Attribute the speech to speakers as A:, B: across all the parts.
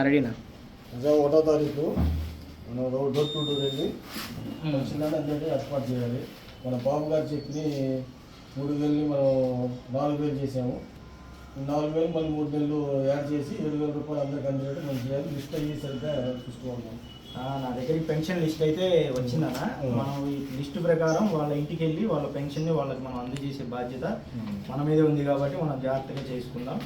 A: రెడీనా?
B: అదే 1వ తారీఖు మనం డోర్ టు డోర్ వెళ్ళి చిన్న అందరినీ ఏర్పాటు చేయాలి. మన బాబు గారు చెప్పి 3,000 మనం 4,000 చేసాము. 4,000 మళ్ళీ 3 నెలలు యాడ్ చేసి 7,000 రూపాయలు అందరికి అందేటట్టు మనం చేయాలి. లిస్ట్ అయ్యి సరిగ్గా చూసుకోవాలి.
A: నా దగ్గరికి పెన్షన్ లిస్ట్ అయితే వచ్చిందన్నా. మనం ఈ లిస్ట్ ప్రకారం వాళ్ళ ఇంటికి వెళ్ళి వాళ్ళ పెన్షన్ని వాళ్ళకి మనం అందజేసే బాధ్యత మన మీదే ఉంది కాబట్టి మనం జాగ్రత్తగా చేసుకుందాం.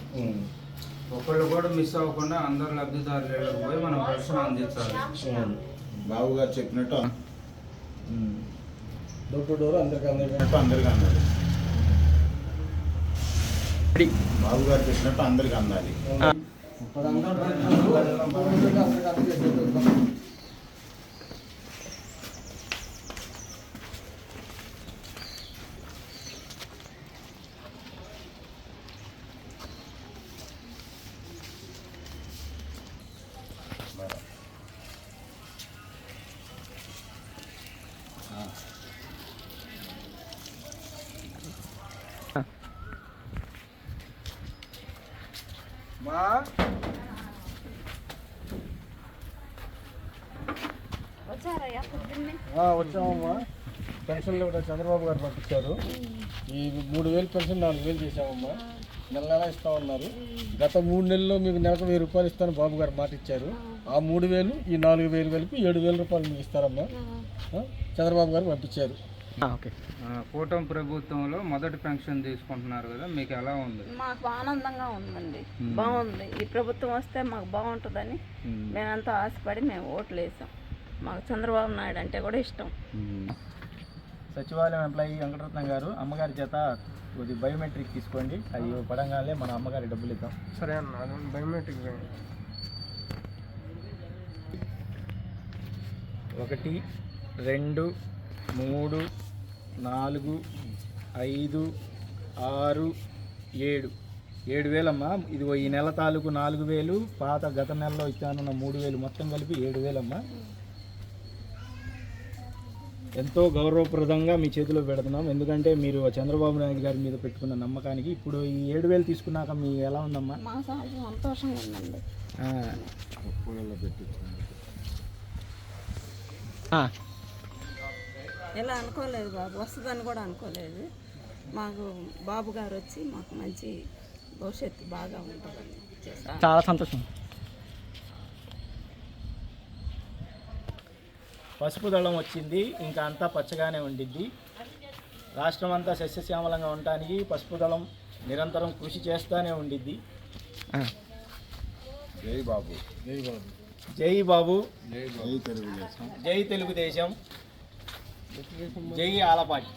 C: ఒకళ్ళు కూడా మిస్ అవ్వకుండా అందరు లబ్ధిదారులు పోయి మనం పెన్షన్ అందించాలి.
D: బాబు గారు చెప్పినట్టు
B: డోర్ టు డోర్ అందరికి అందాలి.
D: బాబు గారు చెప్పినట్టు అందరికి అందాలి.
B: వచ్చామమ్మా. పెన్షన్లు కూడా చంద్రబాబు గారు పంపించారు. ఈ 3,000 పెన్షన్ 4,000 చేసామమ్మా. నెల నెల ఇస్తామన్నారు. గత 3 నెలల్లో మీకు నెలకు 1,000 రూపాయలు ఇస్తాను బాబు గారు మాట ఇచ్చారు. ఆ 3,000 ఈ 4,000 కలిపి 7,000 రూపాయలు మీకు ఇస్తారమ్మా. చంద్రబాబు గారు పంపించారు.
C: కూటమి ప్రభుత్వంలో మొదటి పెన్షన్ తీసుకుంటున్నారు కదా, మీకు ఎలా ఉంది?
E: మాకు ఆనందంగా ఉందండి, బాగుంది. ఈ ప్రభుత్వం వస్తే మాకు బాగుంటుందని మేమంతా ఆశపడి మేము ఓట్లు వేసాం. మాకు చంద్రబాబు నాయుడు అంటే కూడా ఇష్టం.
A: సచివాలయం ఎంప్లాయీ వెంకటరత్నం గారు అమ్మగారి చేత కొద్ది బయోమెట్రిక్ తీసుకోండి. అది పడంగానే మన అమ్మగారి డబ్బులు ఇద్దాం.
B: సరే అన్న, బయోమెట్రిక్
A: 1 2 3 4 5 6 7 7,000 అమ్మా. ఇది ఈ నెల తాలూకు 4,000, పాత గత నెలలో ఇచ్చానన్న 3,000 మొత్తం కలిపి 7,000 అమ్మా. ఎంతో గౌరవప్రదంగా మీ చేతిలో పెడుతున్నాం. ఎందుకంటే మీరు చంద్రబాబు నాయుడు గారి మీద పెట్టుకున్న నమ్మకానికి ఇప్పుడు ఈ 7,000 తీసుకున్నాక మీ ఎలా ఉందమ్మా?
E: మా సంతోషంగా ఉందండి. ఇలా అనుకోలేదు బాబు, వస్తుందని కూడా అనుకోలేదు. మాకు బాబు గారు వచ్చి మాకు మంచి భవిష్యత్తు బాగా ఉంటుందని
A: చాలా సంతోషం. పసుపు దళం వచ్చింది, ఇంకా అంతా పచ్చగానే ఉండిద్ది. రాష్ట్రం అంతా సస్యశ్యామలంగా ఉండటానికి పసుపు దళం నిరంతరం కృషి చేస్తూనే ఉండిద్ది.
D: జై బాబు,
B: జై బాబు,
A: జై బాబు,
D: జై తెలుగుదేశం,
A: జై తెలుగుదేశం, జై ఆలపాటి.